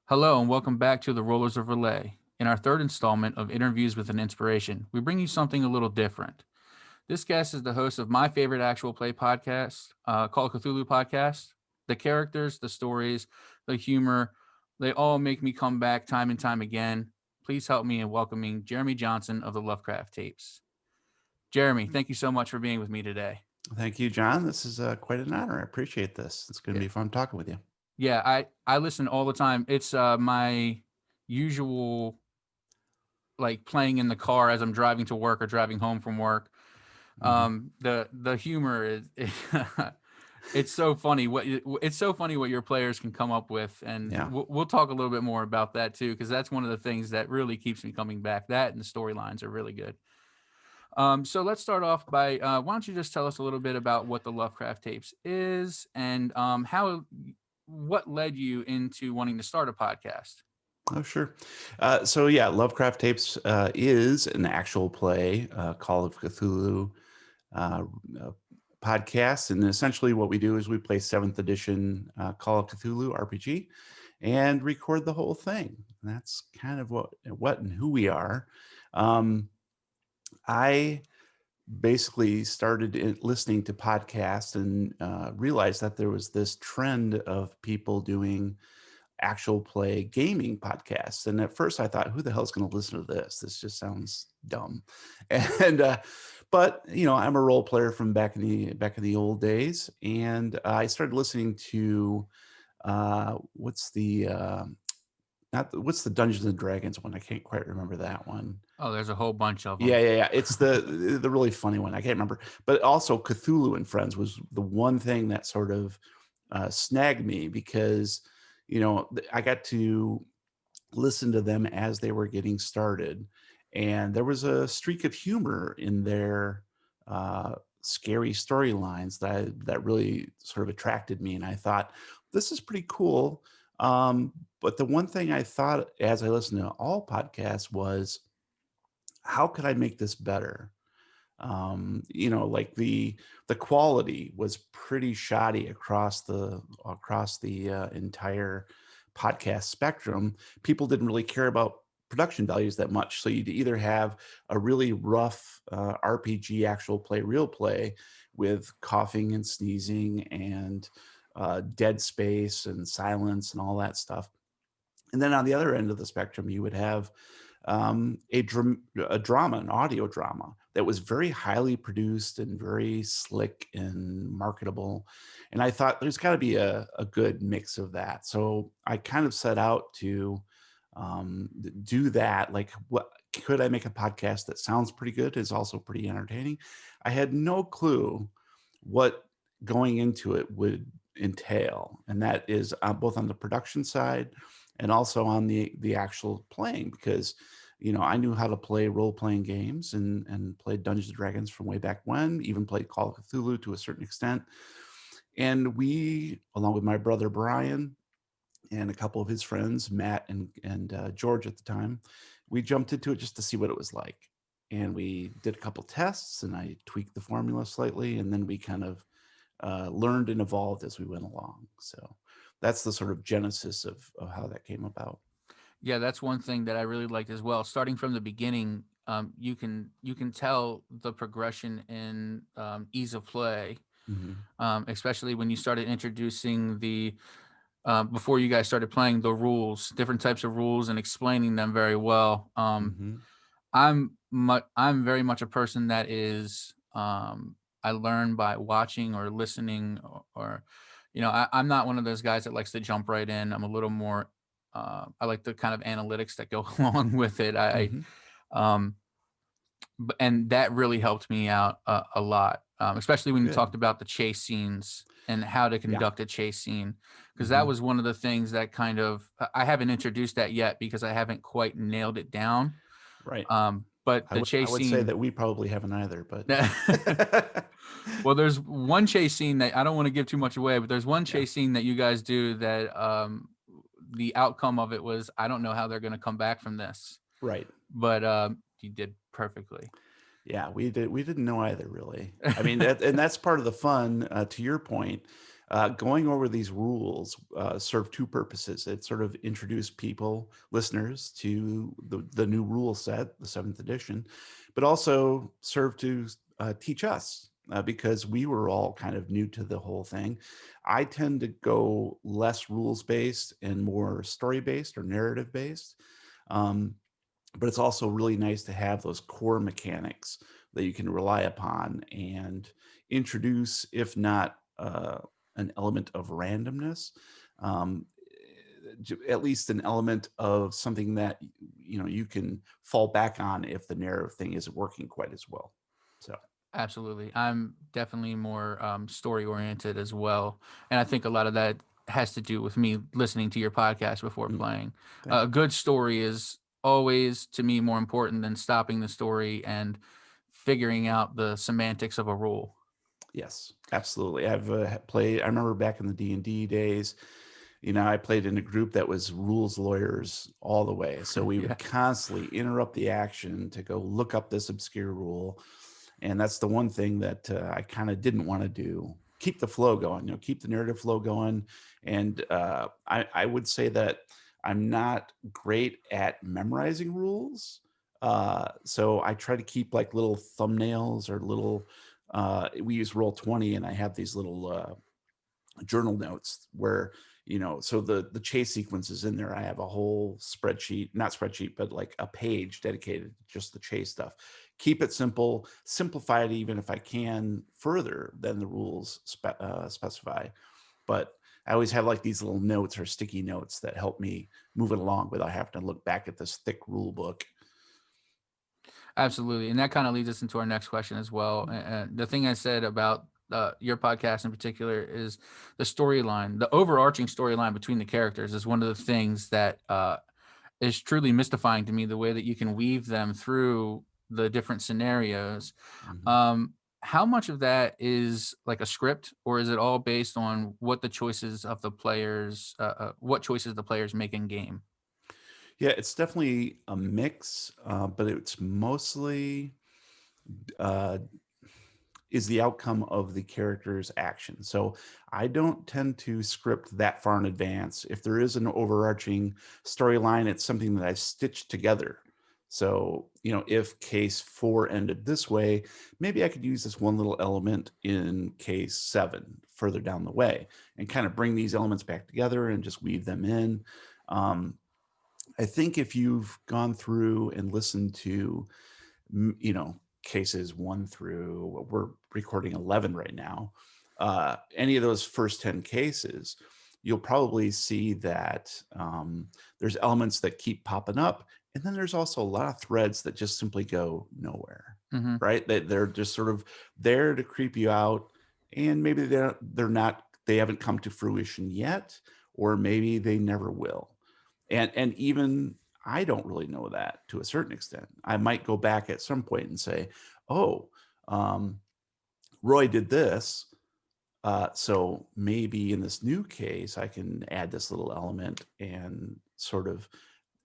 Hello and welcome back to the Rollers of R'lyeh. In our third installment of Interviews with an Inspiration, we bring you something a little different. This guest is the host of my favorite actual play podcast, called Cthulhu Podcast. The characters, the stories, the humor, they all make me come back time and time again. Please help me in welcoming Jeremy Johnson of the Lovecraft tapes. Jeremy, thank you so much for being with me today. Thank you, John. This is quite an honor. I appreciate this. It's going to Yeah, be fun talking with you. yeah, I listen all the time. It's my usual like playing in the car as I'm driving to work or driving home from work. Mhm. The humor is it's so funny it's so funny what your players can come up with, and Yeah, we'll talk a little bit more about that too, because that's one of the things that really keeps me coming back. That and the storylines are really good. So let's start off by why don't you just tell us a little bit about what the Lovecraft tapes is and how what led you into wanting to start a podcast. oh, sure. So, Lovecraft Tapes is an actual play, Call of Cthulhu uh, uh, podcast. And essentially, what we do is we play 7th edition Call of Cthulhu RPG and record the whole thing. And that's kind of what and who we are. Um, I basically started listening to podcasts and realized that there was this trend of people doing actual play gaming podcasts. And at first I thought, who the hell is going to listen to this? This just sounds dumb. And but I'm a role player from back in the old days, and I started listening to what's the not the, what's the Dungeons and Dragons one? I can't quite remember that one. Oh, there's a whole bunch of Yeah, them. yeah, yeah. It's the really funny one. I can't remember. But also Cthulhu and Friends was the one thing that sort of snagged me because, I got to listen to them as they were getting started, and there was a streak of humor in their scary storylines that really sort of attracted me, and I thought this is pretty cool. But the one thing I thought as I listened to all podcasts was, how could I make this better? Like the quality was pretty shoddy across the entire podcast spectrum. People didn't really care about production values that much, so you'd either have a really rough RPG, actual play, real play, with coughing and sneezing and dead space and silence and all that stuff, and then on the other end of the spectrum, you would have a drama, an audio drama that was very highly produced and very slick and marketable. And I thought there's got to be a good mix of that. So I kind of set out to do that. Like, what could I make a podcast that sounds pretty good, is also pretty entertaining? I had no clue what going into it would entail, and that is both on the production side and also on the actual playing, because I knew how to play role-playing games and played Dungeons and Dragons from way back when, even played Call of Cthulhu to a certain extent. And we, along with my brother Brian and a couple of his friends, Matt and George at the time, we jumped into it just to see what it was like. And we did a couple tests, and I tweaked the formula slightly, and then we kind of learned and evolved as we went along. So that's the sort of genesis of how that came about. Yeah, that's one thing that I really liked as well. Starting from the beginning, you can tell the progression in ease of play, Hmm. especially when you started introducing the before you guys started playing the rules, different types of rules, and explaining them very well. Hmm. I'm very much a person that is I learn by watching or listening, or I'm not one of those guys that likes to jump right in. I'm a little more I like the kind of analytics that go along with it. Hmm. Um and that really helped me out a lot, especially when you Good. talked about the chase scenes and how to Yeah. conduct a chase scene, because that Hmm. was one of the things that kind of I haven't introduced that yet because I haven't quite nailed it down. Right. But I the would I chase would say scene, that we probably haven't either, but well, there's one chase scene that I don't want to give too much away, but there's one yeah. chase scene that you guys do that the outcome of it was I don't know how they're going to come back from this, Right. but you did perfectly. Yeah, we didn't know either, really. I mean, and that's part of the fun, to your point. going over these rules serve two purposes. It sort of introduced people, listeners, to the new rule set, the 7th edition, but also serve to teach us because we were all kind of new to the whole thing. I tend to go less rules based and more story based or narrative based. Um, but it's also really nice to have those core mechanics that you can rely upon and introduce, if not an element of randomness, um, at least an element of something that you can fall back on if the narrative thing isn't working quite as well. So Absolutely. I'm definitely more story oriented as well. And I think a lot of that has to do with me listening to your podcast before mm, playing. thank A you. good story is always, to me, more important than stopping the story and figuring out the semantics of a rule. Yes, absolutely. I've played. I remember back in the D&D days. I played in a group that was rules lawyers all the way. So we Yeah, would constantly interrupt the action to go look up this obscure rule. And that's the one thing that I kind of didn't want to do. Keep the flow going, keep the narrative flow going. And I would say that I'm not great at memorizing rules. So I try to keep like little thumbnails or little, we use Roll20 and I have these little journal notes where so the chase sequence is in there. I have a whole spreadsheet, not spreadsheet, but like a page dedicated to just the chase stuff. Keep it simple, simplify it even if I can further than the rules specify. But I always have like these little notes or sticky notes that help me move it along without having to look back at this thick rule book. absolutely. And that kind of leads us into our next question as well. And the thing I said about your podcast in particular is the storyline, the overarching storyline between the characters is one of the things that is truly mystifying to me, the way that you can weave them through the different scenarios. Mhm. Um, how much of that is like a script, or is it all based on what the choices of the players, what choices the players make in game? Yeah, it's definitely a mix, but it's mostly uh, is the outcome of the character's action. So I don't tend to script that far in advance. If there is an overarching storyline, it's something that I've stitched together. So, if case 4 ended this way, maybe I could use this one little element in case 7 further down the way and kind of bring these elements back together and just weave them in. Um, I think if you've gone through and listened to cases 1 through, we're recording 11 right now, any of those first 10 cases, you'll probably see that there's elements that keep popping up, and then there's also a lot of threads that just simply go nowhere, Mm-hmm. right? They're just sort of there to creep you out, and maybe they haven't come to fruition yet, or maybe they never will. And even I don't really know that to a certain extent. I might go back at some point and say, "Oh, um, Roy did this, so maybe in this new case, I can add this little element and sort of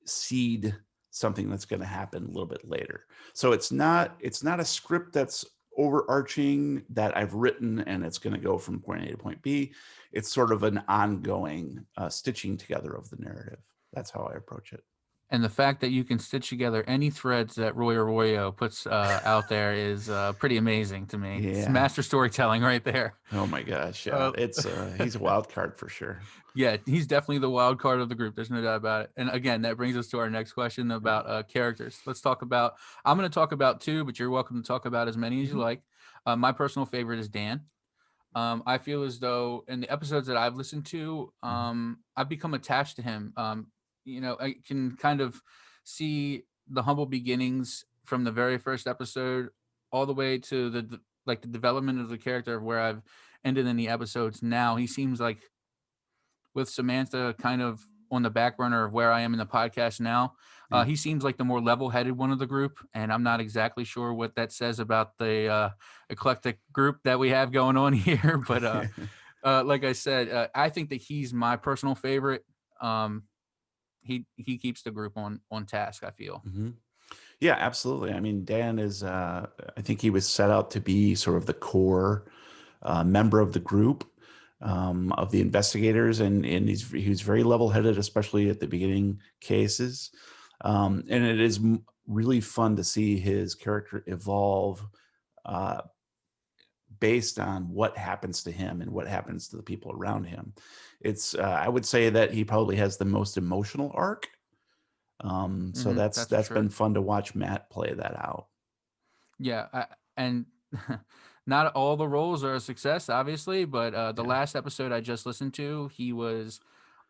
seed something that's going to happen a little bit later." So it's not a script that's overarching that I've written and it's going to go from point A to point B. It's sort of an ongoing stitching together of the narrative. That's how I approach it. And the fact that you can stitch together any threads that Roy Arroyo puts out there is pretty amazing to me. It's Yeah. master storytelling right there. Oh my gosh. Yeah. Uh, It's he's a wild card for sure. Yeah, he's definitely the wild card of the group. There's no doubt about it. And again, that brings us to our next question about characters. Let's talk about. I'm going to talk about two, but you're welcome to talk about as many as you Mhm. like. My personal favorite is Dan. I feel as though in the episodes that I've listened to, Mhm. I've become attached to him. I can kind of see the humble beginnings from the very first episode all the way to the development of the character of where I've ended in the episodes now. He seems like, with Samantha kind of on the back burner of where I am in the podcast now, Yeah. he seems like the more level-headed one of the group, and I'm not exactly sure what that says about the eclectic group that we have going on here. But like I said, I think that he's my personal favorite. Um, he keeps the group on task, I feel. Mhm. Yeah, absolutely. I mean, Dan is I think he was set out to be sort of the core member of the group. of the investigators, and he's very level-headed, especially at the beginning cases. And it is really fun to see his character evolve uh, based on what happens to him and what happens to the people around him. It's I would say that he probably has the most emotional arc. So That's for that's been sure. fun to watch Matt play that out. Yeah, and not all the roles are a success, obviously, but the Yeah. last episode I just listened to, he was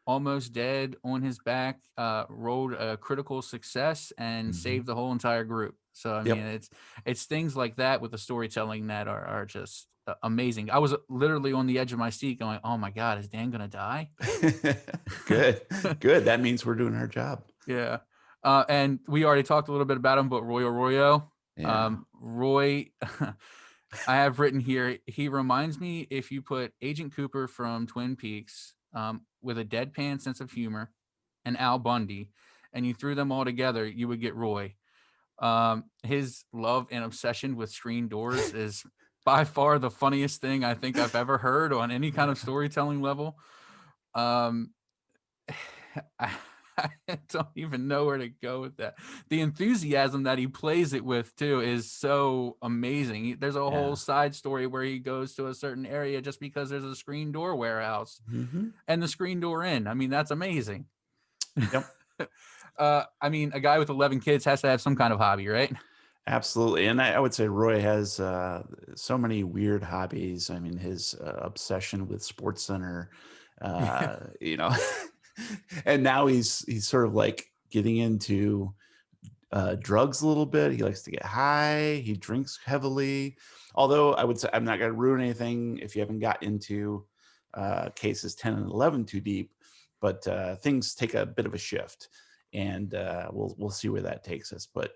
almost dead on his back, rolled a critical success, and Hmm. saved the whole entire group. So I mean, Yep. it's things like that with the storytelling that are just amazing. I was literally on the edge of my seat, going, "Oh my God, is Dan gonna die?" Good. Good. That means we're doing our job. Yeah. And we already talked a little bit about him, but Roy Arroyo, Yeah. Roy, I have written here, he reminds me if you put Agent Cooper from Twin Peaks with a deadpan sense of humor and Al Bundy, and you threw them all together, you would get Roy. His love and obsession with screen doors is by far the funniest thing I think I've ever heard on any kind of Yeah. storytelling level. Um, I, I don't even know where to go with that. The enthusiasm that he plays it with too is so amazing. There's a whole Yeah. side story where he goes to a certain area just because there's a screen door warehouse Hmm. and the screen door in. I mean, that's amazing. Yep. I mean, a guy with 11 kids has to have some kind of hobby, right? Absolutely. And I would say Roy has so many weird hobbies. I mean, his obsession with Sports Center, Yeah. you know, and now he's sort of like getting into drugs a little bit. He likes to get high. He drinks heavily. Although I would say I'm not going to ruin anything if you haven't got into cases 10 and 11 too deep, but things take a bit of a shift, and we'll see where that takes us. But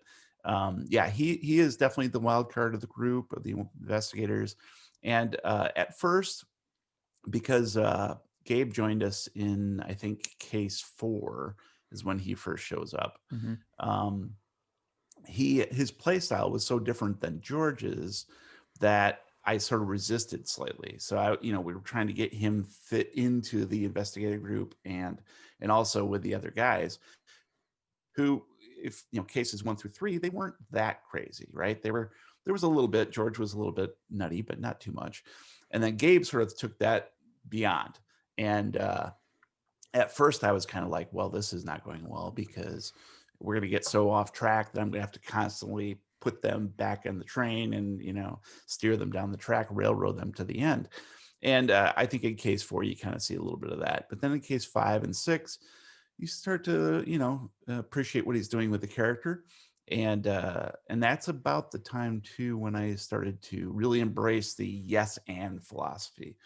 yeah, he is definitely the wild card of the group of the investigators. And at first, because Gabe joined us in, I think, case 4 is when he first shows up. Mm-hmm. Um, his play style was so different than George's that I sort of resisted slightly. So we were trying to get him fit into the investigative group and also with the other guys who, if cases 1 through 3, they weren't that crazy, right? There was a little bit. George was a little bit nutty, but not too much. And then Gabe sort of took that beyond. And at first I was kind of like, well, this is not going well because we're going to get so off track that I'm going to have to constantly put them back in the train and, steer them down the track, railroad them to the end. And I think in case 4, you kind of see a little bit of that. But then in case 5 and 6, you start to, appreciate what he's doing with the character. And that's about the time too when I started to really embrace the yes and philosophy.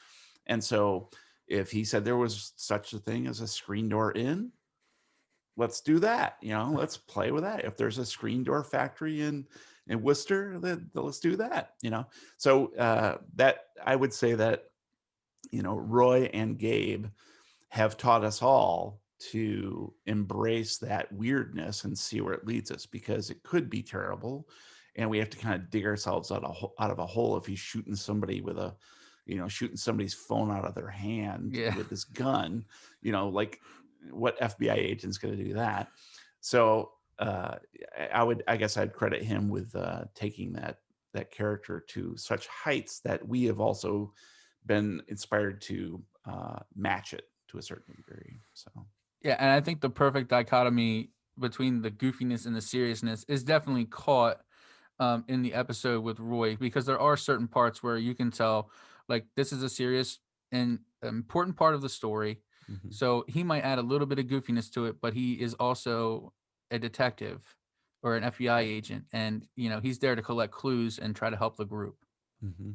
And so if he said there was such a thing as a screen door in, let's do that. Let's play with that. If there's a screen door factory in Worcester, then let's do that. So that I would say that Roy and Gabe have taught us all to embrace that weirdness and see where it leads us, because it could be terrible, and we have to kind of dig ourselves out of a hole if he's shooting somebody with shooting somebody's phone out of their hand Yeah. with this gun. Like, what FBI agent's going to do that? So I guess I'd credit him with taking that character to such heights that we have also been inspired to match it to a certain degree. So Yeah, and I think the perfect dichotomy between the goofiness and the seriousness is definitely caught in the episode with Roy, because there are certain parts where you can tell, like, this is a serious and important part of the story. mhm, So he might add a little bit of goofiness to it, but he is also a detective or an FBI right. agent, and he's there to collect clues and try to help the group. Hmm.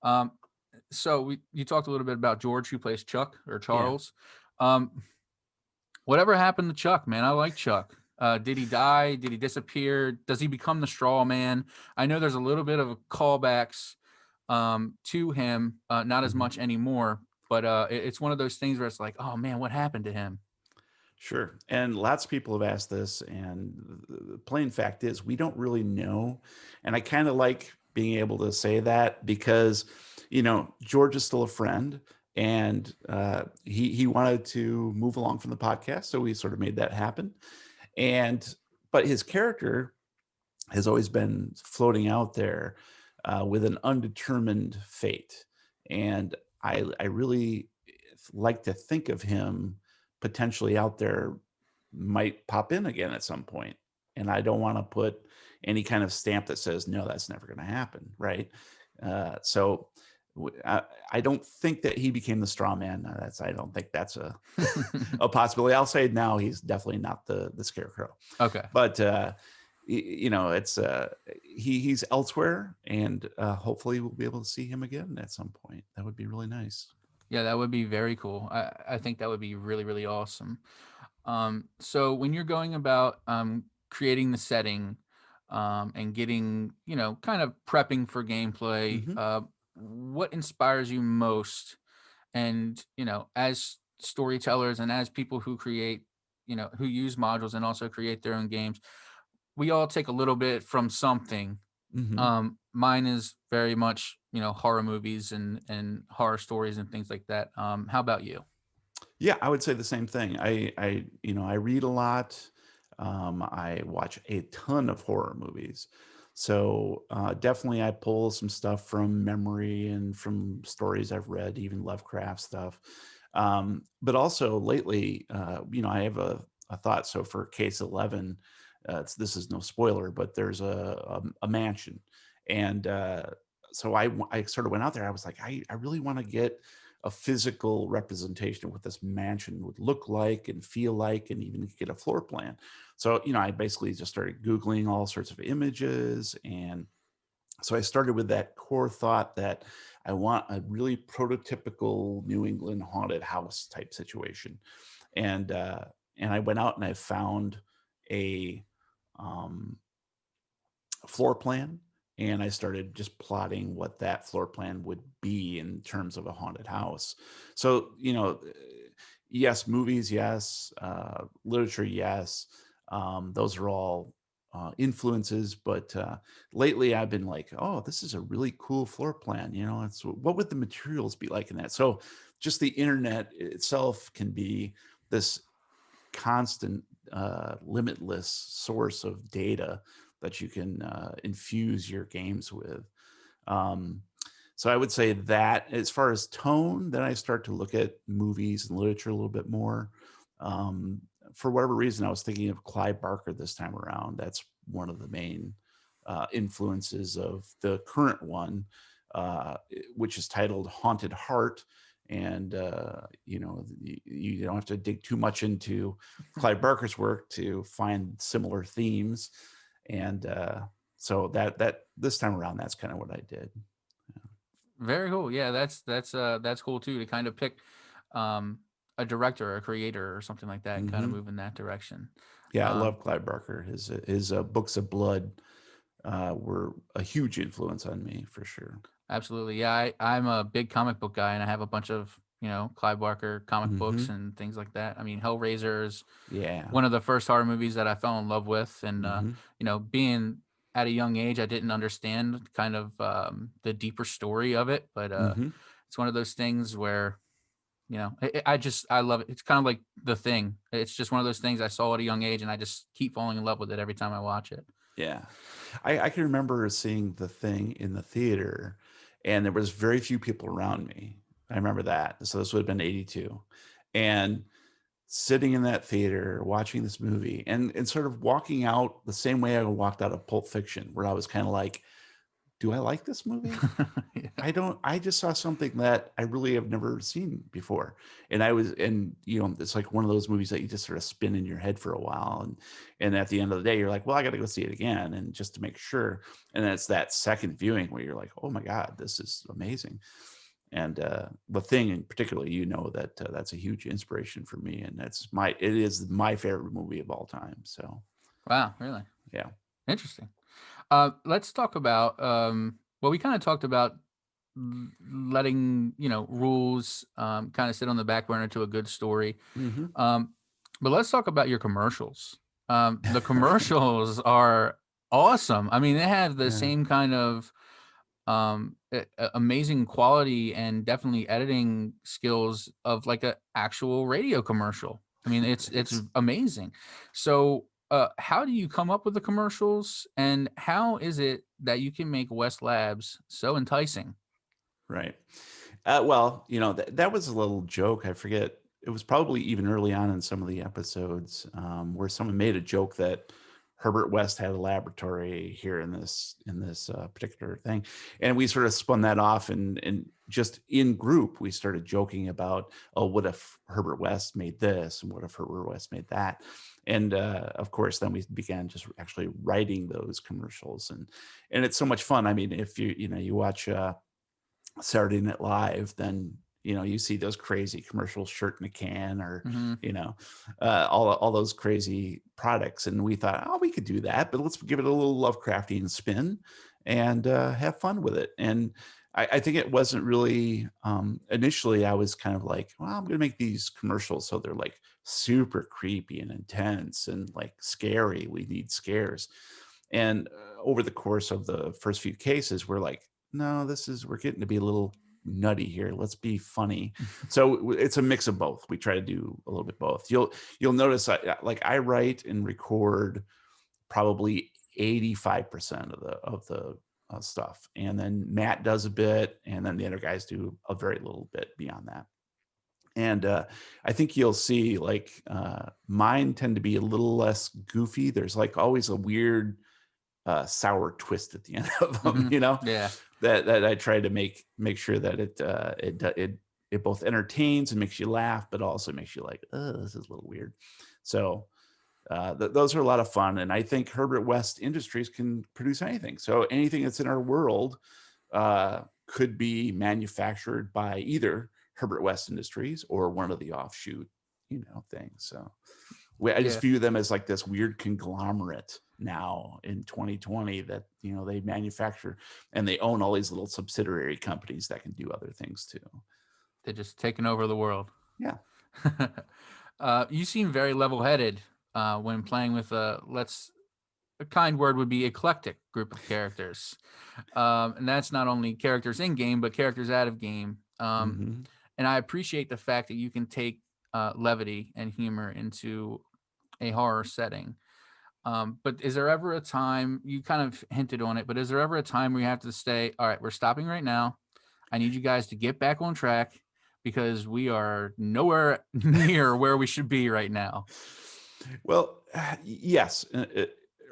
Um, so you talked a little bit about George, who plays Chuck or Yeah, Charles. Um, Whatever happened to Chuck, man? I like Chuck. Did he die? Did he disappear? Does he become the straw man? I know there's a little bit of callbacks to him, not as mhm, much anymore, but it's one of those things where it's like, oh man, what happened to him? sure. And lots of people have asked this, and the plain fact is we don't really know. And I kind of like being able to say that because, George is still a friend. and he wanted to move along from the podcast, so we sort of made that happen. And but his character has always been floating out there with an undetermined fate, and I really like to think of him potentially out there, might pop in again at some point, and I don't want to put any kind of stamp that says no, that's never going to happen, right? So I don't think that he became the straw man. I don't think that's a possibility. I'll say now he's definitely not the scarecrow, Okay. but it's he's elsewhere, and hopefully we'll be able to see him again at some point. That would be really nice. Yeah, that would be very cool. I think that would be really, really awesome. So when you're going about creating the setting and getting, kind of prepping for gameplay, Hmm. what inspires you most? And, as storytellers and as people who create, who use modules and also create their own games, we all take a little bit from something. Hmm. Mine is very much, horror movies and horror stories and things like that. How about you? Yeah, I would say the same thing. I read a lot. I watch a ton of horror movies. So definitely I pull some stuff from memory and from stories I've read, even Lovecraft stuff. But also lately, I have a thought. So for case 11, this is no spoiler, but there's a mansion. And so I sort of went out there. I was like, I really want to get a physical representation of what this mansion would look like and feel like, and even get a floor plan. So, I basically just started Googling all sorts of images. And so I started with that core thought that I want a really prototypical New England haunted house type situation. And, and I went out and I found a, um, floor plan, and I started just plotting what that floor plan would be in terms of a haunted house. So, yes, movies, yes, literature, yes, those are all influences. But lately, I've been like, oh, this is a really cool floor plan. It's what would the materials be like in that? So, just the internet itself can be this constant, limitless source of data that you can infuse your games with. Um, so I would say that as far as tone, then I start to look at movies and literature a little bit more. Um, for whatever reason, I was thinking of Clive Barker this time around. That's one of the main influences of the current one, which is titled Haunted Heart. And you don't have to dig too much into Clive Barker's work to find similar themes. And so that this time around, that's kind of what I did. Very cool. Yeah, that's cool too, to kind of pick um a director or a creator or something like that and kind of Hmm. move in that direction. Yeah, I Um love Clive Barker. His books of blood were a huge influence on me for sure. Absolutely. Yeah, I'm a big comic book guy and I have a bunch of, Clive Barker comic books Hmm. and things like that. I mean, Hellraiser is Yeah. one of the first horror movies that I fell in love with. And, Hmm. being at a young age, I didn't understand kind of the deeper story of it. But Hmm. it's one of those things where, I love it. It's kind of like The Thing. It's just one of those things I saw at a young age and I just keep falling in love with it every time I watch it. Yeah. I can remember seeing The Thing in the theater, and there was very few people around me. I remember that. So this would have been 82. And sitting in that theater watching this movie, and sort of walking out the same way I walked out of Pulp Fiction, where I was kind of like, do I like this movie? Yeah. I just saw something that I really have never seen before. And it's like one of those movies that you just sort of spin in your head for a while. And at the end of the day, you're like, well, I got to go see it again. And just to make sure. And then it's that second viewing where you're like, oh my God, this is amazing. And The Thing in particular, that that's a huge inspiration for me. And it is my favorite movie of all time. So Wow, really yeah. interesting. Let's talk about well, we kind of talked about letting rules kind of sit on the back burner to a good story. Hmm. Um, but let's talk about your commercials. The commercials are awesome. I mean, they have the Yeah. same kind of amazing quality and definitely editing skills of like a actual radio commercial. I mean, it's Thanks. amazing. So, how do you come up with the commercials, and how is it that you can make West Labs so enticing? Right. Well, that was a little joke. I forget. It was probably even early on in some of the episodes where someone made a joke that Herbert West had a laboratory here in this particular thing, and we sort of spun that off, and just in group we started joking about, oh, what if Herbert West made this, and what if Herbert West made that, and of course then we began just actually writing those commercials, and it's so much fun. I mean, if you watch. Saturday Night Live, then you see those crazy commercials, shirt in a can, or Hmm. you know, all those crazy products. And we thought, oh, we could do that, but let's give it a little Lovecraftian spin and have fun with it. And I think it wasn't really initially. I was kind of like, well, I'm going to make these commercials so they're like super creepy and intense and like scary. We need scares. And over the course of the first few cases, we're like, no, we're getting to be a little nutty here. Let's be funny. So it's a mix of both. We try to do a little bit both. You'll notice I write and record probably 85% of the stuff, and then Matt does a bit, and then the other guys do a very little bit beyond that. And I think you'll see like mine tend to be a little less goofy. There's like always a weird sour twist at the end of them, Hmm. Yeah. that I try to make sure that it both entertains and makes you laugh, but also makes you like, oh, this is a little weird. So those are a lot of fun, and I think Herbert West Industries can produce anything. So anything that's in our world could be manufactured by either Herbert West Industries or one of the offshoot, things. So I just Yeah. view them as like this weird conglomerate now in 2020 that they manufacture, and they own all these little subsidiary companies that can do other things too. They're just taking over the world. Yeah. You seem very level-headed when playing with a kind word would be eclectic group of characters, and that's not only characters in game but characters out of game. Hmm. And I appreciate the fact that you can take levity and humor into a horror setting. But is there ever a time, you kind of hinted on it, but is there ever a time where you have to say, all right, we're stopping right now. I need you guys to get back on track because we are nowhere near where we should be right now. Well, yes.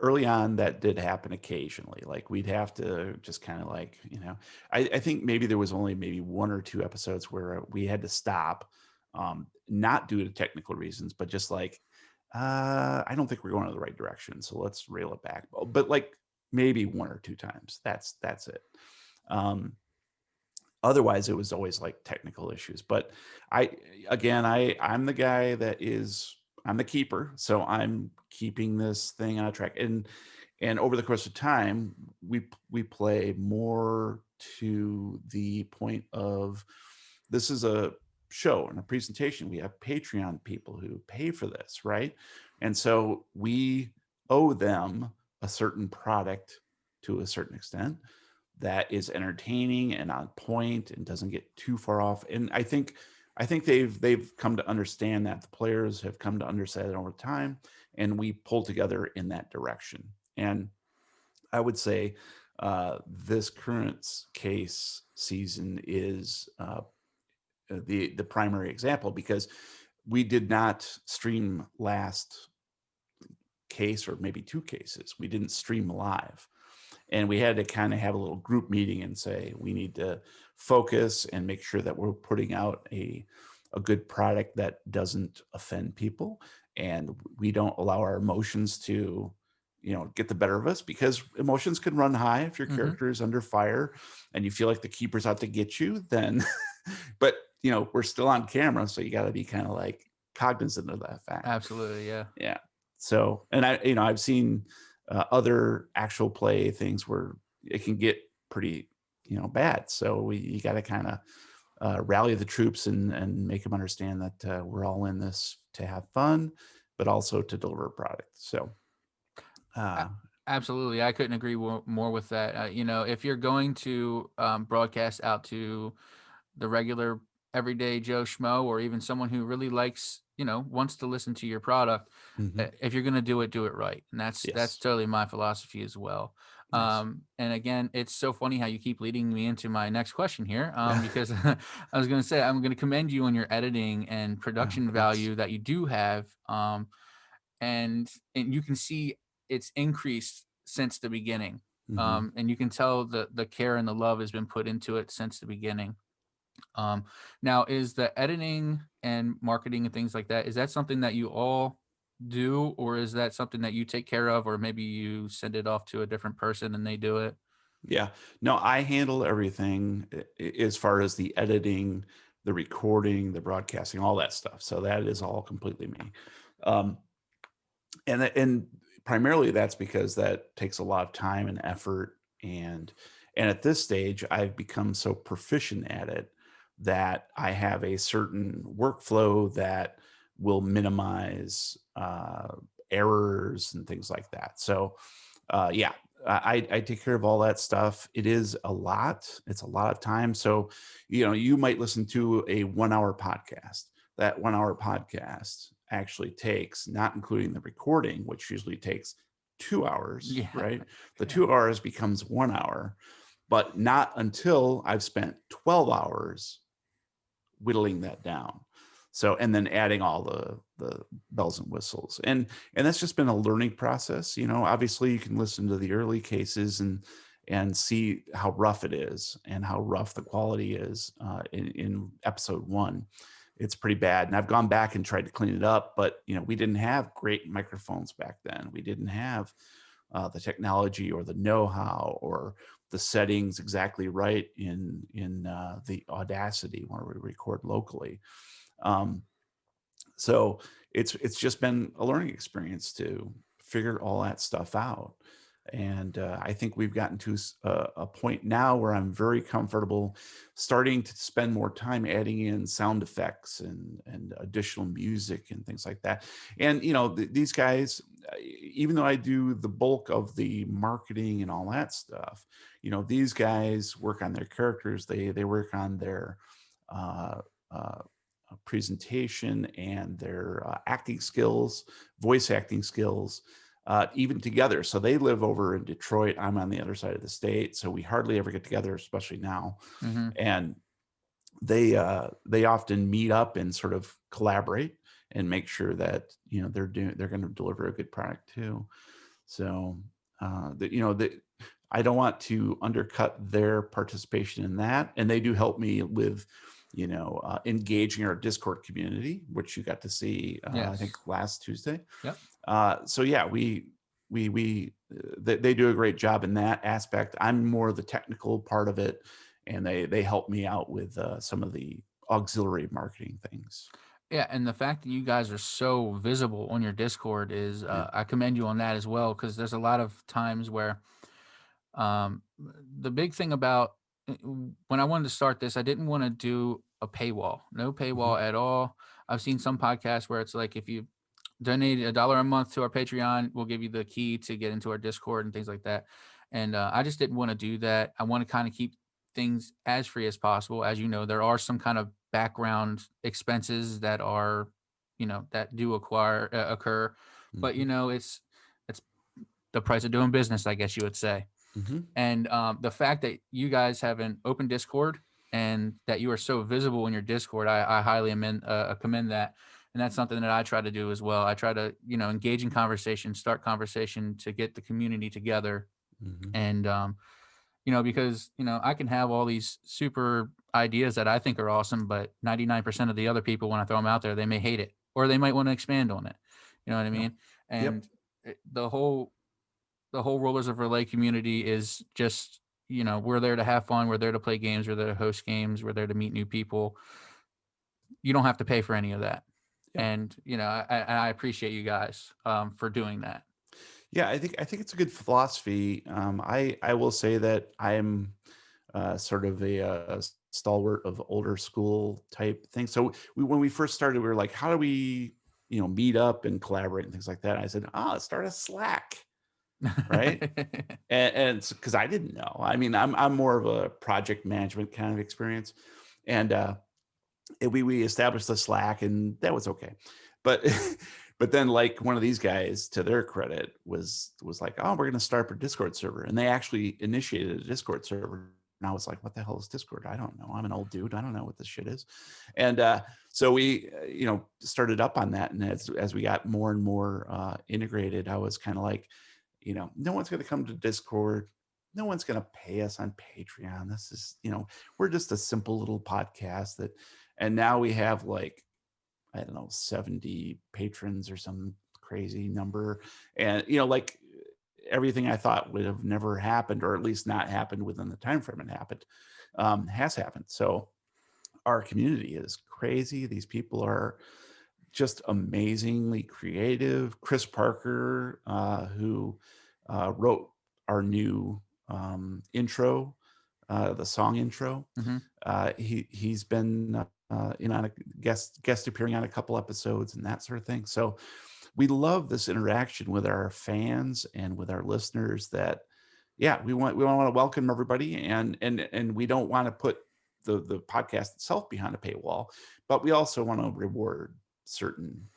Early on, that did happen occasionally. Like we'd have to just kind of like, I think maybe there was only maybe one or two episodes where we had to stop, not due to technical reasons, but just like, I don't think we're going in the right direction. So let's rail it back. But like maybe one or two times. That's it. Um, Otherwise it was always like technical issues. But I again I'm the guy I'm the keeper, so I'm keeping this thing on a track. And over the course of time we play more to the point of, this is a show and a presentation. We have Patreon people who pay for this, right? And so we owe them a certain product to a certain extent that is entertaining and on point and doesn't get too far off. And I think they've come to understand that. The players have come to understand it over time, and we pull together in that direction. And I would say this current case season is the primary example, because we did not stream last case, or maybe two cases. We didn't stream live, and we had to kind of have a little group meeting and say we need to focus and make sure that we're putting out a good product that doesn't offend people, and we don't allow our emotions to get the better of us, because emotions can run high if your Hmm. character is under fire and you feel like the keeper's out to get you. Then but we're still on camera, so you got to be kind of like cognizant of that fact. Absolutely. Yeah. Yeah. So, and I've seen other actual play things where it can get pretty, bad. So you got to kind of rally the troops and make them understand that we're all in this to have fun, but also to deliver a product. So, I, uh, Absolutely. I couldn't agree more with that. If you're going to broadcast out to the regular everyday Joe Schmo, or even someone who really likes, wants to listen to your product, Hmm. if you're going to do it right. And that's Yes. totally my philosophy as well. Nice. And again, it's so funny how you keep leading me into my next question here, Yeah. because I was going to say, I'm going to commend you on your editing and production Thanks. value that you do have. And you can see it's increased since the beginning. Hmm. And you can tell the care and the love has been put into it since the beginning. um, Now, is the editing and marketing and things like that, is that something that you all do, or is that something that you take care of, or maybe you send it off to a different person and they do it? Yeah. No, I handle everything as far as the editing, the recording, the broadcasting, all that stuff. So that is all completely me. Um, and primarily that's because that takes a lot of time and effort, and at this stage I've become so proficient at it that I have a certain workflow that will minimize errors and things like that. So yeah, I take care of all that stuff. It is a lot. It's a lot of time. So, you might listen to a 1 hour podcast. That 1 hour podcast actually takes, not including the recording, which usually takes 2 hours, Yeah. right? The Yeah. 2 hours becomes 1 hour, but not until I've spent 12 hours whittling that down. So, and then adding all the bells and whistles, and that's just been a learning process. Obviously you can listen to the early cases and see how rough it is and how rough the quality is in episode one. It's pretty bad, and I've gone back and tried to clean it up, but we didn't have great microphones back then. We didn't have the technology or the know-how or the settings exactly right in the Audacity where we record locally. Um, so it's just been a learning experience to figure all that stuff out. And I think we've gotten to a point now where I'm very comfortable starting to spend more time adding in sound effects and additional music and things like that. And these guys, even though I do the bulk of the marketing and all that stuff, these guys work on their characters. They work on their uh, uh, presentation and their acting skills, voice acting skills, even together. So they live over in Detroit. I'm on the other side of the state, so we hardly ever get together, especially now. Hmm. And they often meet up and sort of collaborate and make sure that they're going to deliver a good product too. So that I don't want to undercut their participation in that, and they do help me with engaging our Discord community, which you got to see I think Yes. last Tuesday. Yep. So yeah, they do a great job in that aspect. I'm more the technical part of it, and they help me out with some of the auxiliary marketing things. Yeah, and the fact that you guys are so visible on your Discord is, Yeah. I commend you on that as well, because there's a lot of times where, the big thing about, when I wanted to start this, I didn't want to do a paywall, no Hmm. paywall at all. I've seen some podcasts where it's like, if you donate $1 a month to our Patreon, we'll give you the key to get into our Discord and things like that. And I just didn't want to do that. I want to kind of keep things as free as possible. As you know, there are some kind of background expenses that are, that do occur, but Hmm. it's the price of doing business, I guess you would say. Hmm. And the fact that you guys have an open Discord and that you are so visible in your Discord, I highly commend that. And that's something that I try to do as well. I try to, engage in conversation, start conversation to get the community together. Hmm. And, because, I can have all these super ideas that I think are awesome, but 99% of the other people, when I throw them out there, they may hate it or they might want to expand on it. You know what I Yep. mean? Yep. And the whole Rollers of Relay community is just, we're there to have fun. We're there to play games. We're there to host games. We're there to meet new people. You don't have to pay for any of that. Yep. And, I appreciate you guys for doing that. Yeah, I think it's a good philosophy. I will say that I'm sort of a stalwart of older school type thing. So when we first started, we were like, how do we meet up and collaborate and things like that? I said, let's start a Slack. right? And because I didn't know. I mean, I'm more of a project management kind of experience, and we established the Slack, and that was okay. But but then like one of these guys, to their credit, was like, oh, we're going to start a Discord server, and they actually initiated a Discord server. And I was like, what the hell is Discord? I don't know. I'm an old dude. I don't know what this shit is. And so we, started up on that. And as we got more and more integrated, I was kind of like, no one's going to come to Discord. No one's going to pay us on Patreon. This is, we're just a simple little podcast and now we have like, I don't know, 70 patrons or some crazy number. And, like everything I thought would have never happened, or at least not happened within the time frame it happened, has happened. So our community is crazy. These people are just amazingly creative. Chris Parker, who wrote our new intro, the song intro, Hmm. he's been on a guest appearing on a couple episodes and that sort of thing. So we love this interaction with our fans and with our listeners. That we want to welcome everybody, and we don't want to put the podcast itself behind a paywall, but we also want to reward certain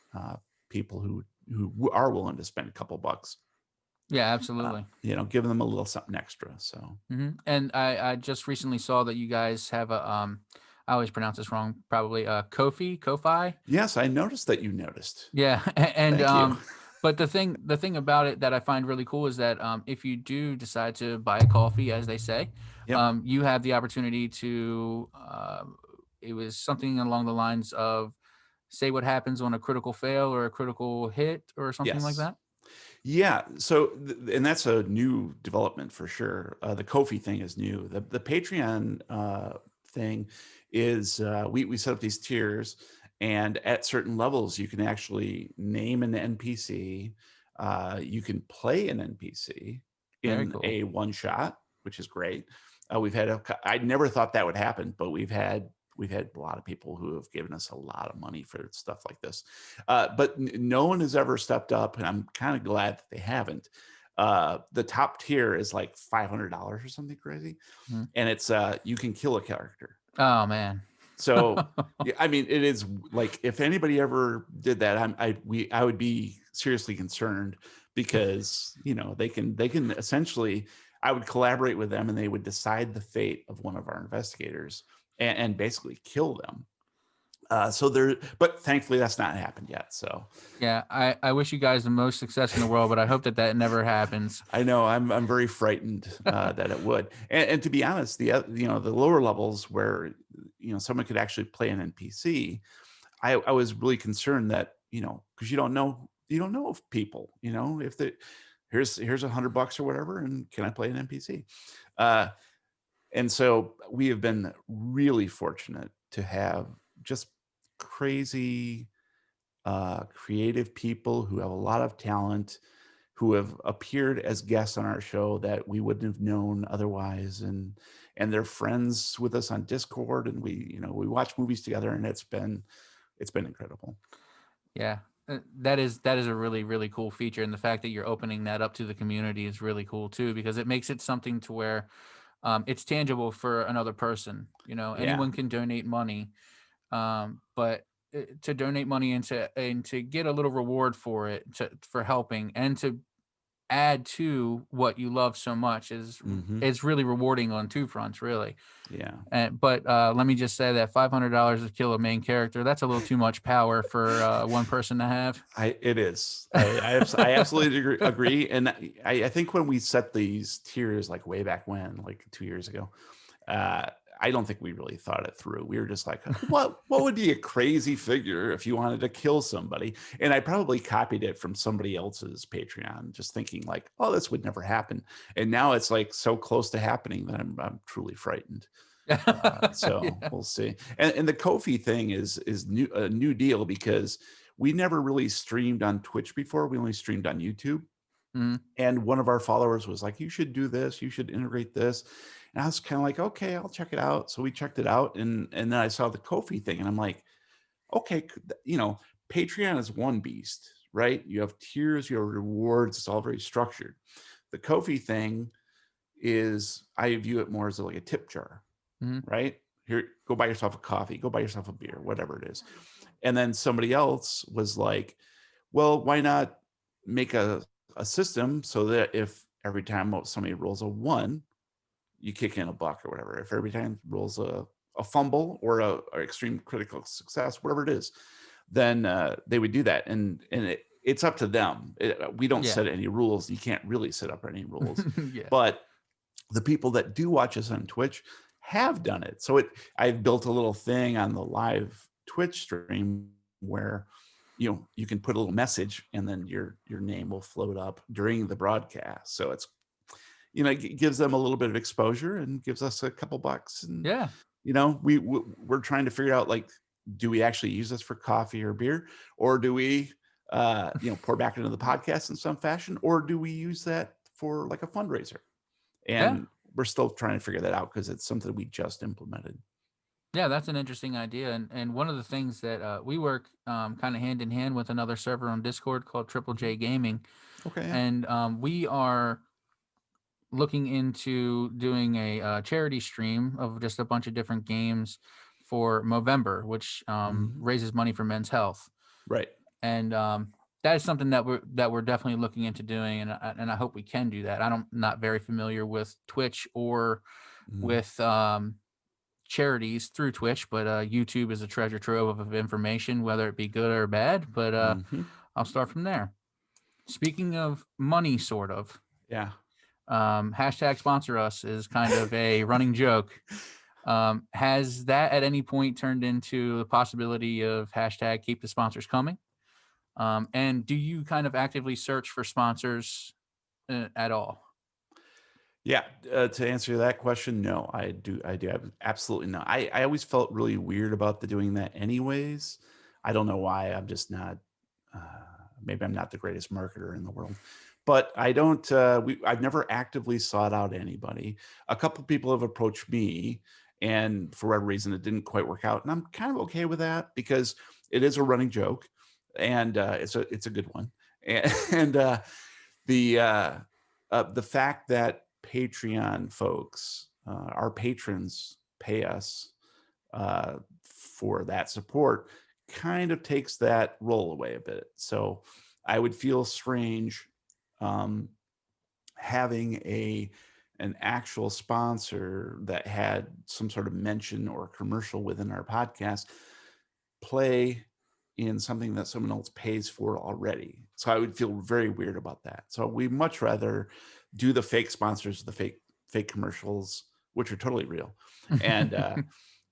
people who are willing to spend a couple bucks, Yeah, absolutely. giving them a little something extra. So And I just recently saw that you guys have a I always pronounce this wrong, probably kofi. yes, I noticed that you noticed. Yeah, and Thank you. but the thing about it that I find really cool is that if you do decide to buy a coffee, as they say, Yep. you have the opportunity to. It was something along the lines of say what happens on a critical fail or a critical hit or something like Yes. that. Yeah. So, and that's a new development for sure. The Kofi thing is new. The Patreon thing is we set up these tiers, and at certain levels, you can actually name an NPC. You can play an NPC Very in cool. a one shot, which is great. We've had I never thought that would happen, but we've had a lot of people who have given us a lot of money for stuff like this. But no one has ever stepped up, and I'm kind of glad that they haven't. The top tier is like $500 or something crazy, Mhm. and it's you can kill a character. Oh man. So yeah, I mean, it is like if anybody ever did that, I would be seriously concerned, because they can essentially, I would collaborate with them and they would decide the fate of one of our investigators and basically kill them. But thankfully that's not happened yet. So Yeah, I wish you guys the most success in the world, but I hope that never happens. I know I'm very frightened that it would. And to be honest, the lower levels where someone could actually play an NPC, I was really concerned that because you don't know if people if the here's $100 or whatever, and can I play an NPC? Uh, and so we have been really fortunate to have just crazy creative people who have a lot of talent, who have appeared as guests on our show that we wouldn't have known otherwise, and they're friends with us on Discord, and we watch movies together, and it's been incredible. Yeah, that is a really really cool feature, and the fact that you're opening that up to the community is really cool too, because it makes it something to where it's tangible for another person. Yeah. Anyone can donate money, but to donate money and to get a little reward for it, for helping and to add to what you love so much is Hmm. it's really rewarding on two fronts, really. Yeah. But let me just say that $500 to kill a main character, that's a little too much power for one person to have. It is. I absolutely agree. And I think when we set these tiers, like way back when, like 2 years ago, uh, I don't think we really thought it through. We were just like, what would be a crazy figure if you wanted to kill somebody? And I probably copied it from somebody else's Patreon, just thinking like, oh, this would never happen. And now it's like so close to happening that I'm truly frightened. So Yeah. we'll see. And the Kofi thing is a new deal, because we never really streamed on Twitch before. We only streamed on YouTube. Mhm. And one of our followers was like, you should do this, you should integrate this. And I was kind of like, okay, I'll check it out. So we checked it out, and then I saw the Kofi thing, and I'm like, okay, Patreon is one beast, right? You have tiers, you have rewards, it's all very structured. The kofi thing is, I view it more as like a tip jar, Hmm. right? Here, go buy yourself a coffee, go buy yourself a beer, whatever it is. And then somebody else was like, well, why not make a system so that if every time somebody rolls a 1, you kick in $1 or whatever. If every time rolls a fumble or a extreme critical success, whatever it is, then they would do that. And it's up to them. We don't Yeah. set any rules. You can't really set up any rules. Yeah. But the people that do watch us on Twitch have done it. So I've built a little thing on the live Twitch stream where you can put a little message and then your name will float up during the broadcast. So it's it gives them a little bit of exposure and gives us a couple bucks. And Yeah. we're trying to figure out, like, do we actually use this for coffee or beer, or do we pour back into the podcast in some fashion, or do we use that for like a fundraiser? Yeah. And we're still trying to figure that out because it's something we just implemented. Yeah, that's an interesting idea. And one of the things that we work kind of hand in hand with another server on Discord called Triple J Gaming. Okay. Yeah. And we are looking into doing a charity stream of just a bunch of different games for Movember, which Mhm. raises money for men's health. Right. And that is something that we're definitely looking into doing, and I hope we can do that. I'm not very familiar with Twitch or Mhm. with charities through Twitch, but YouTube is a treasure trove of information, whether it be good or bad. But Mhm. I'll start from there. Speaking of money, sort of, Yeah. hashtag sponsor us is kind of a running joke. Has that at any point turned into the possibility of hashtag keep the sponsors coming? And do you kind of actively search for sponsors at all? Yeah, to answer that question, no, I do absolutely not. I always felt really weird about doing that anyways. I don't know why. I'm just not. Uh, Maybe I'm not the greatest marketer in the world, but I don't. I've never actively sought out anybody. A couple people have approached me, and for whatever reason, it didn't quite work out, and I'm kind of okay with that because it is a running joke, and it's a good one, and the fact that Patreon folks, our patrons, pay us for that support kind of takes that role away a bit. So I would feel strange um, having an actual sponsor that had some sort of mention or commercial within our podcast play in something that someone else pays for already. So I would feel very weird about that. So we much rather do the fake sponsors, the fake commercials, which are totally real, and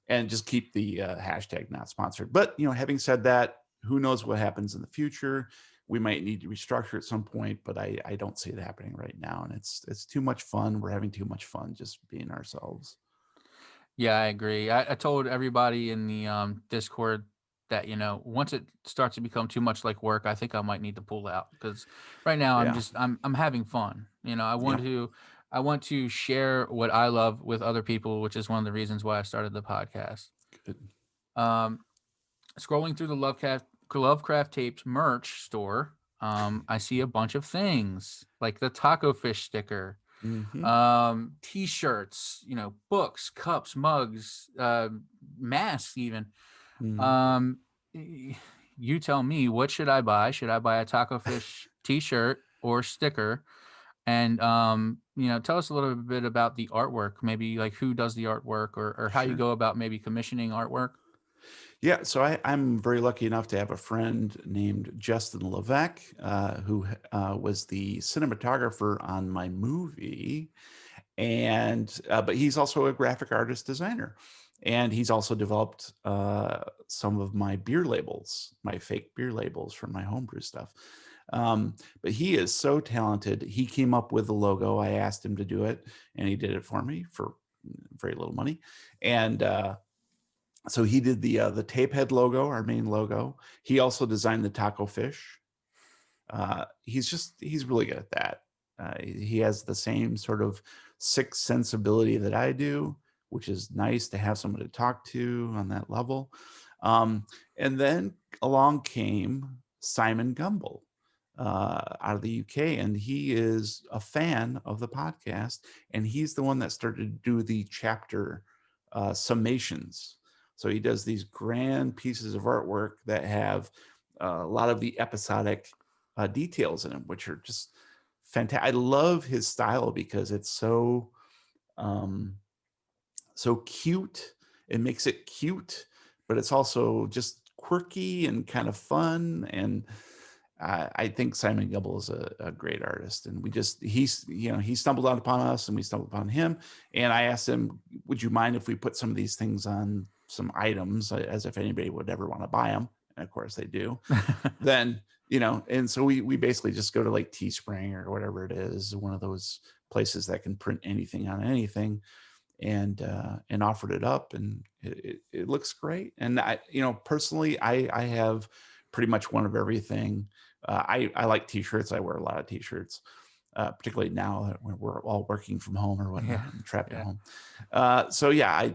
and just keep the hashtag not sponsored. But having said that, who knows what happens in the future? We might need to restructure at some point, but I don't see it happening right now, and it's too much fun. We're having too much fun just being ourselves. Yeah, I agree. I told everybody in the Discord that once it starts to become too much like work, I think I might need to pull out because right now Yeah. I'm having fun. Yep. I want to share what I love with other people, which is one of the reasons why I started the podcast. Good. Um, Scrolling through the Lovecraft tapes merch store, I see a bunch of things like the taco fish sticker, Hmm. t-shirts, books, cups, mugs, masks even. Hmm. um you tell me, what should I buy? Should I buy a taco fish t-shirt or sticker? And tell us a little bit about the artwork, maybe like who does the artwork, or how you Sure. go about maybe commissioning artwork. Yeah, so I'm very lucky enough to have a friend named Justin Levesque, who was the cinematographer on my movie, and but he's also a graphic artist designer, and he's also developed some of my beer labels, my fake beer labels for my homebrew stuff. But he is so talented. He came up with the logo. I asked him to do it, and he did it for me for very little money, and so he did the tape head logo, our main logo. He also designed the taco fish. He's really good at that. He has the same sort of sixth sensibility that I do, which is nice to have someone to talk to on that level. Um, and then along came Simon Gumble. out of the UK, and he is a fan of the podcast, and he's the one that started to do the chapter summations. So he does these grand pieces of artwork that have a lot of the episodic details in them, which are just fantastic. I love his style because it's um, so cute. It makes it cute, but it's also just quirky and kind of fun. And I think Simon Gubble is a great artist, and he stumbled upon us, and we stumbled upon him. And I asked him, "Would you mind if we put some of these things on some items, as if anybody would ever want to buy them?" And of course they do. Then and so we basically just go to like Teespring or whatever it is, one of those places that can print anything on anything, and offered it up, and it looks great. And personally, I have pretty much one of everything. I like t-shirts. I wear a lot of t-shirts, particularly now when we're all working from home or whatnot. Yeah. I'm trapped at Yeah. home. So yeah,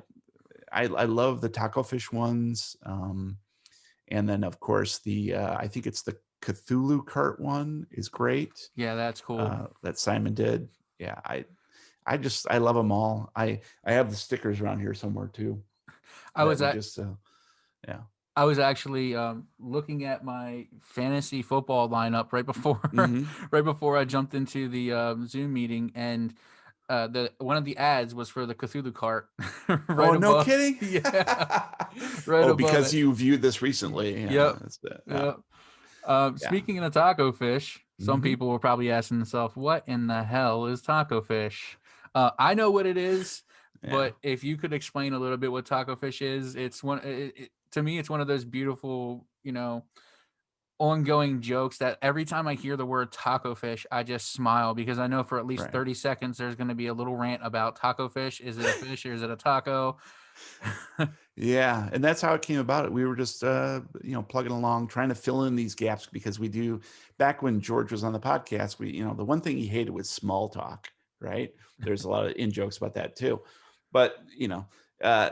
I love the taco fish ones. And then of course I think it's the Cthulhu cart one is great. Yeah, that's cool. That Simon did. Yeah, I love them all. I have the stickers around here somewhere too. I was at Yeah. I was actually looking at my fantasy football lineup right before Mm-hmm. right before I jumped into the Zoom meeting, and the one of the ads was for the Cthulhu cart right Oh, no above. kidding. Yeah, right Oh, above because it. you viewed this recently. Yeah, Yep. that's it. Yeah. Yep. Yeah. Speaking of taco fish, some Mm-hmm. people were probably asking themselves, "What in the hell is taco fish?" I know what it is, Yeah. but if you could explain a little bit what taco fish is, to me, it's one of those beautiful, ongoing jokes that every time I hear the word taco fish, I just smile because I know for at least Right. 30 seconds there's going to be a little rant about taco fish. Is it a fish or is it a taco? Yeah, and that's how it came about. It we were just plugging along, trying to fill in these gaps, because we do. Back when George was on the podcast, the one thing he hated was small talk, right? There's a lot of in jokes about that too, but uh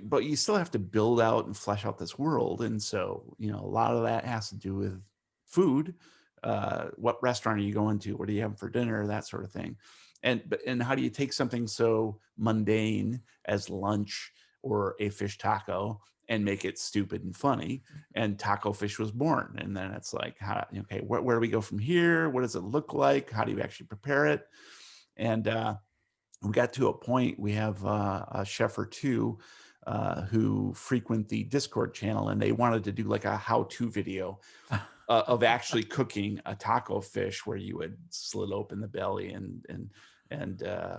but you still have to build out and flesh out this world, and so a lot of that has to do with food. What restaurant are you going to? What are you having for dinner? That sort of thing. And how do you take something so mundane as lunch or a fish taco and make it stupid and funny? And taco fish was born. And then it's like, okay, where do we go from here? What does it look like? How do you actually prepare it? And we got to a point. We have a chef or two who frequent the Discord channel, and they wanted to do like a how-to video of actually cooking a taco fish, where you would slit open the belly and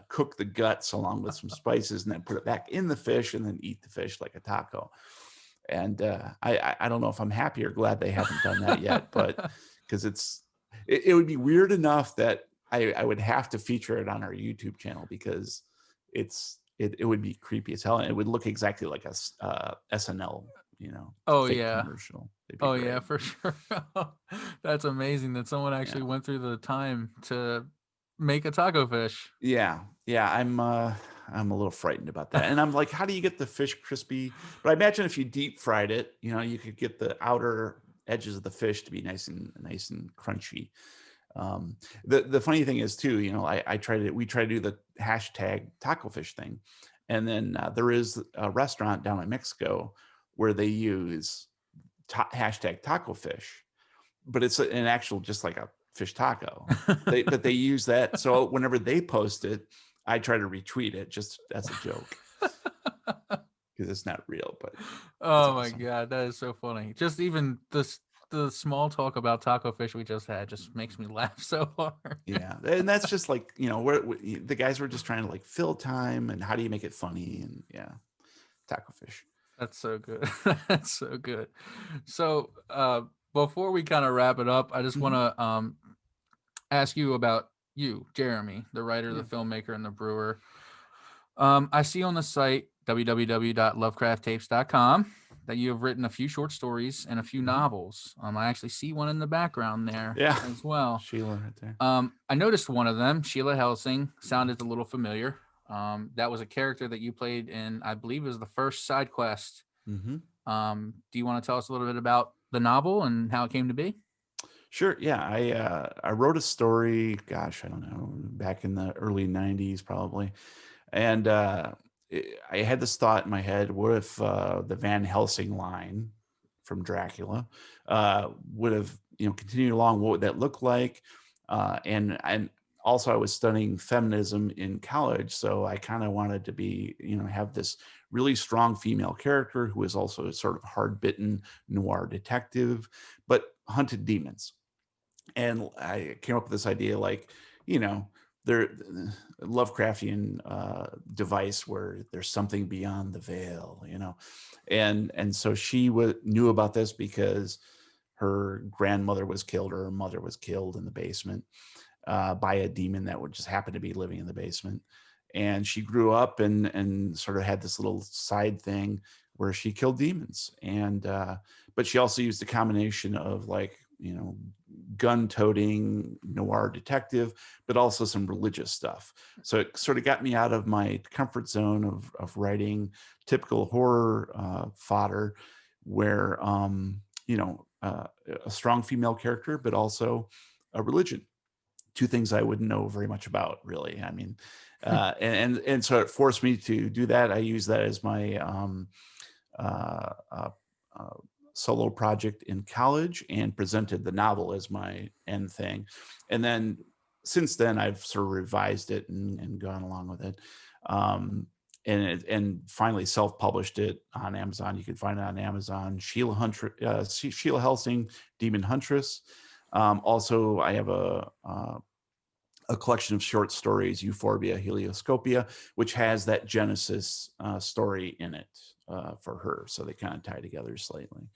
cook the guts along with some spices, and then put it back in the fish, and then eat the fish like a taco. And I don't know if I'm happy or glad they haven't done that yet, but because it would be weird enough that I would have to feature it on our YouTube channel, because it would be creepy as hell, and it would look exactly like a SNL Oh fake yeah. commercial. It'd be Oh great. yeah, for sure. That's amazing that someone actually Yeah. went through the time to make a taco fish. Yeah, yeah, I'm a little frightened about that. And I'm like, how do you get the fish crispy? But I imagine if you deep fried it, you could get the outer edges of the fish to be nice and crunchy. Um, the funny thing is too, we try to do the hashtag taco fish thing. And then there is a restaurant down in Mexico where they use hashtag taco fish, but it's an actual, just like a fish taco. But they use that. So whenever they post it, I try to retweet it just as a joke, because it's not real, but it's Oh my awesome. god, that is so funny. Just even the small talk about taco fish we just had just makes me laugh so hard. Yeah, and that's just like the guys were just trying to like fill time, and how do you make it funny? And yeah, taco fish. That's so good. That's so good. So, before we kind of wrap it up, I just want Mhm. to ask you about you, Jeremy, the writer, the Yeah. filmmaker, and the brewer. I see on the site www.lovecrafttapes.com that you have written a few short stories and a few Mhm. novels. I actually see one in the background there Yeah, as well. Sheila right there. I noticed one of them, Sheila Helsing, sounded a little familiar. That was a character that you played in, I believe, it was the first side quest. Hmm. Do you want to tell us a little bit about the novel and how it came to be? Sure. Yeah, I wrote a story. Gosh, I don't know, back in the early '90s, probably, and I had this thought in my head: what if the Van Helsing line from Dracula would have, continued along? What would that look like? And also, I was studying feminism in college, so I kind of wanted to be, have this really strong female character who was also a sort of hard-bitten noir detective, but hunted demons. And I came up with this idea, like, you know, there Lovecraftian device where there's something beyond the veil, and so she knew about this because her grandmother was killed, or her mother was killed in the basement by a demon that would just happen to be living in the basement. And she grew up and sort of had this little side thing where she killed demons. And but she also used a combination of, like, gun-toting noir detective, but also some religious stuff. So it sort of got me out of my comfort zone of writing typical horror fodder, where a strong female character, but also a religion, two things I wouldn't know very much about, really. I mean, and so it forced me to do that. I use that as my uh, uh, uh, solo project in college, and presented the novel as my end thing. And then since then, I've sort of revised it and gone along with it. And finally self-published it on Amazon. You can find it on Amazon. Sheila Helsing, Demon Huntress. Also, I have a collection of short stories, Euphorbia Helioscopia, which has that Genesis story in it for her. So they kind of tie together slightly.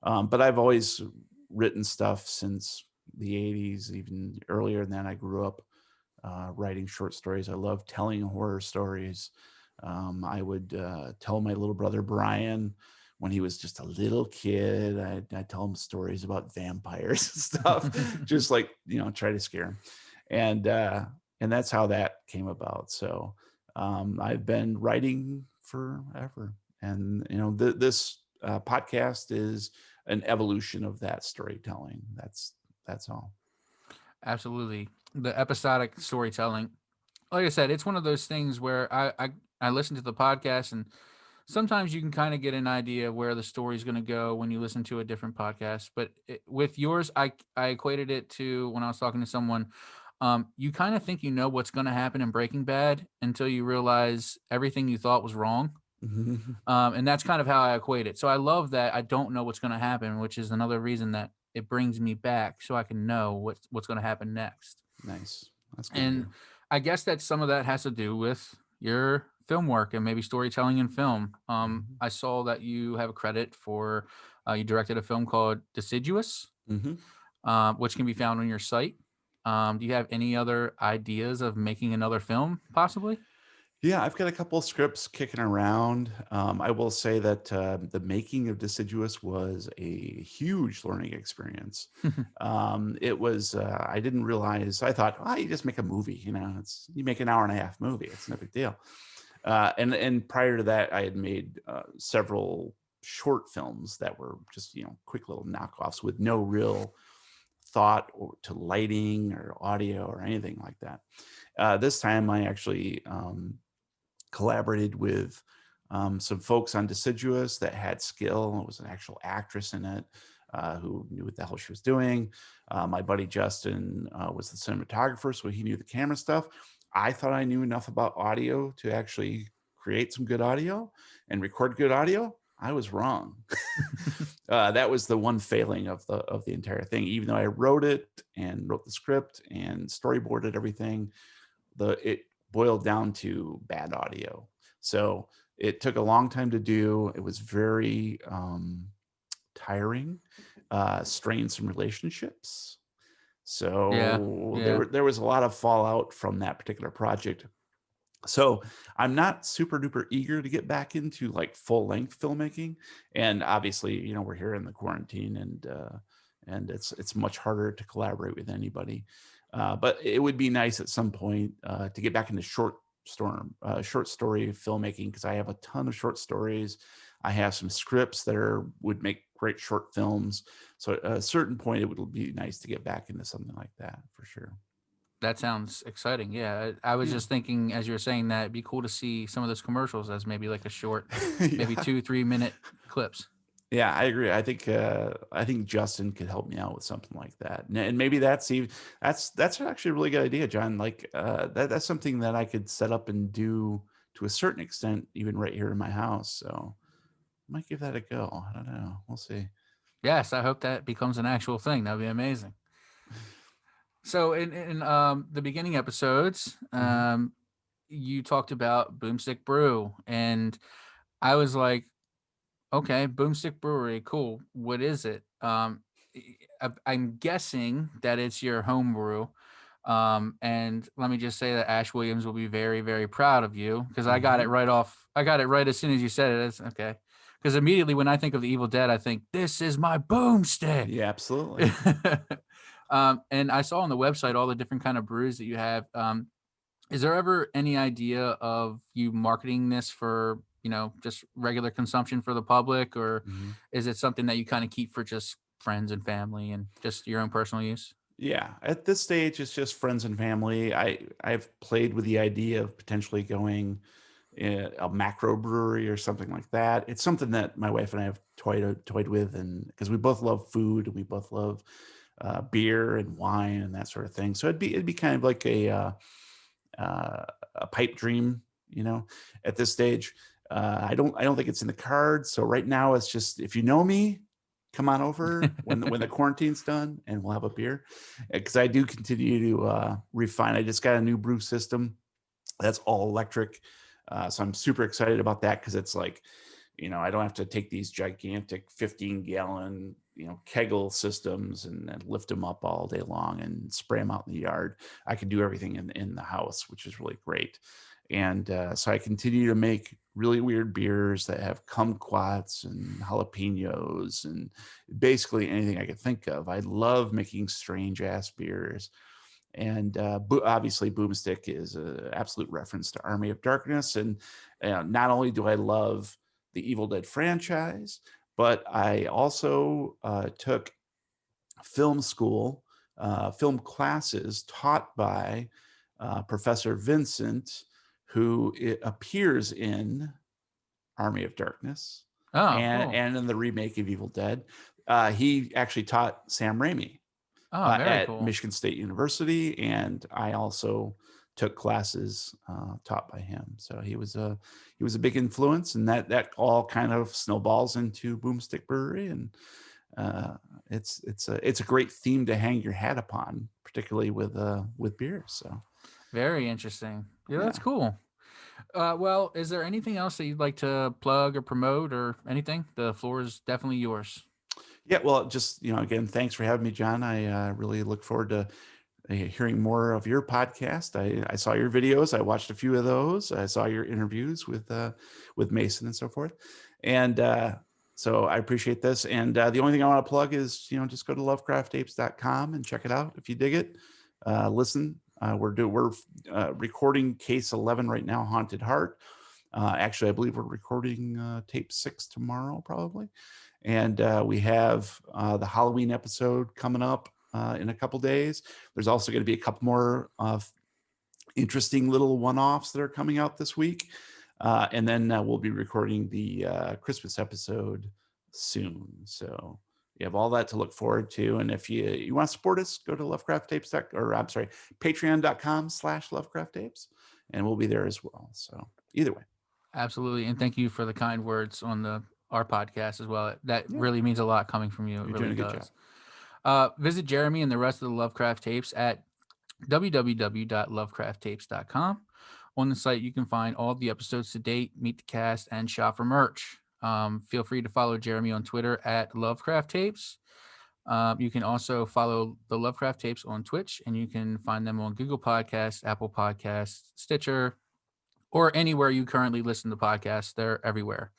But I've always written stuff since the '80s, even earlier than that. I grew up writing short stories. I love telling horror stories. I would tell my little brother Brian when he was just a little kid. I'd tell him stories about vampires and stuff, just like, try to scare him. And that's how that came about. So I've been writing forever, and this podcast is an evolution of that storytelling. That's all. Absolutely. The episodic storytelling. Like I said, it's one of those things where I listen to the podcast, and sometimes you can kind of get an idea where the story's going to go when you listen to a different podcast. But with yours, I equated it to when I was talking to someone. You kind of think you know what's going to happen in Breaking Bad until you realize everything you thought was wrong. And that's kind of how I equate it. So I love that I don't know what's going to happen, which is another reason that it brings me back so I can know what's going to happen next. Nice. That's good to And hear. I guess that some of that has to do with your film work and maybe storytelling in film. Mhm. I saw that you have a credit for you directed a film called Deciduous, Mhm. which can be found on your site. Do you have any other ideas of making another film, possibly? Yeah, I've got a couple of scripts kicking around. I will say that the making of Deciduous was a huge learning experience. It was, I didn't realize, I thought, oh, you just make a movie, you make an hour and a half movie. It's no big deal. And prior to that, I had made several short films that were just, quick little knockoffs with no real thought to lighting or audio or anything like that. This time I actually collaborated with some folks on Deciduous that had skill. It was an actual actress in it who knew what the hell she was doing. My buddy Justin was the cinematographer, so he knew the camera stuff. I thought I knew enough about audio to actually create some good audio and record good audio. I was wrong. That was the one failing of the entire thing. Even though I wrote it and wrote the script and storyboarded everything, it boiled down to bad audio. So it took a long time to do. It was very tiring, strained some relationships. Yeah, So yeah. there was a lot of fallout from that particular project. So I'm not super duper eager to get back into, like, full length filmmaking. And obviously, we're here in the quarantine, and it's much harder to collaborate with anybody. But it would be nice at some point to get back into short story filmmaking, because I have a ton of short stories. I have some scripts that would make great short films. So at a certain point, it would be nice to get back into something like that for sure. That sounds exciting. Yeah, I was Yeah. just thinking as you were saying that it'd be cool to see some of those commercials as maybe like a short, maybe Yeah. 2-3 minute clips. Yeah, I agree. I think Justin could help me out with something like that, and maybe that's even that's actually a really good idea, John. Like that's something that I could set up and do to a certain extent, even right here in my house. So I might give that a go. I don't know. We'll see. Yes, I hope that becomes an actual thing. That'd be amazing. So in the beginning episodes, Mhm. you talked about Boomstick Brew, and I was like, okay, Boomstick Brewery, cool. What is it? I'm guessing that it's your home brew. And let me just say that Ash Williams will be very, very proud of you because I got it Mhm. right off. I got it right as soon as you said it. It's okay. Because immediately when I think of the Evil Dead, I think this is my boomstick. Yeah, absolutely. And I saw on the website all the different kind of brews that you have. Is there ever any idea of you marketing this for, just regular consumption for the public, or Mhm. is it something that you kind of keep for just friends and family and just your own personal use? Yeah, at this stage, it's just friends and family. I've played with the idea of potentially going a macro brewery or something like that. It's something that my wife and I have toyed with, and because we both love food and we both love beer and wine and that sort of thing. So it'd be kind of like uh, a pipe dream, you know. At this stage, I don't think it's in the cards. So right now, it's just if you know me, come on over when the quarantine's done, and we'll have a beer. Because I do continue to refine. I just got a new brew system that's all electric. So I'm super excited about that because it's like, I don't have to take these gigantic 15-gallon, kegel systems and lift them up all day long and spray them out in the yard. I can do everything in the house, which is really great. And so I continue to make really weird beers that have kumquats and jalapenos and basically anything I could think of. I love making strange ass beers, and obviously Boomstick is an absolute reference to Army of Darkness. And not only do I love the Evil Dead franchise, but I also took film school, film classes taught by Professor Vincent, who appears in Army of Darkness Oh, and cool. in the remake of Evil Dead. He actually taught Sam Raimi Oh, very at cool. Michigan State University, and I also took classes taught by him. So he was a big influence, and that all kind of snowballs into Boomstick Brewery, and uh, it's a great theme to hang your hat upon, particularly with beer. So Very interesting. Yeah, that's yeah. cool. Well, is there anything else that you'd like to plug or promote or anything? The floor is definitely yours. Yeah, well, just again, thanks for having me, John. I really look forward to hearing more of your podcast. I saw your videos. I watched a few of those. I saw your interviews with Mason and so forth, and so I appreciate this. And the only thing I want to plug is just go to lovecrafttapes.com and check it out if you dig it. Listen, we're recording case 11 right now, Haunted Heart. Actually, I believe we're recording tape 6 tomorrow, probably. And we have the Halloween episode coming up in a couple days. There's also going to be a couple more interesting little one-offs that are coming out this week. And then we'll be recording the Christmas episode soon. So you have all that to look forward to. And if you want to support us, go to patreon.com/lovecrafttapes, and we'll be there as well. So either way. Absolutely. And thank you for the kind words on our podcast as well. That Yeah, really means a lot coming from you. It you're really doing a good job. does. Visit Jeremy and the rest of the Lovecraft tapes at www.lovecrafttapes.com. On the site, you can find all the episodes to date, meet the cast, and shop for merch. Feel free to follow Jeremy on Twitter at Lovecraft Tapes. You can also follow the Lovecraft Tapes on Twitch, and you can find them on Google Podcasts, Apple Podcasts, Stitcher, or anywhere you currently listen to podcasts. They're everywhere.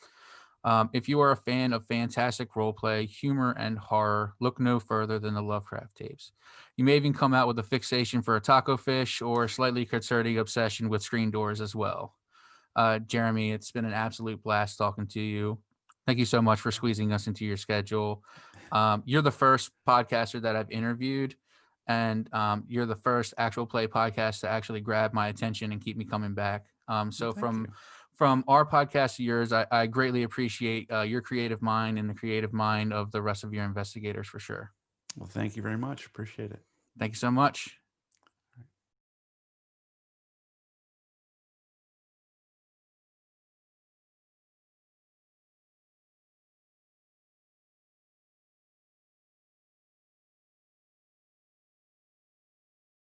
If you are a fan of fantastic roleplay, humor, and horror, look no further than the Lovecraft tapes. You may even come out with a fixation for a taco fish or a slightly concerning obsession with screen doors as well. Jeremy, it's been an absolute blast talking to you. Thank you so much for squeezing us into your schedule. You're the first podcaster that I've interviewed, and you're the first actual play podcast to actually grab my attention and keep me coming back. So Thank you. from our podcast to yours, I greatly appreciate your creative mind and the creative mind of the rest of your investigators for sure. Well, thank you very much. Appreciate it. Thank you so much.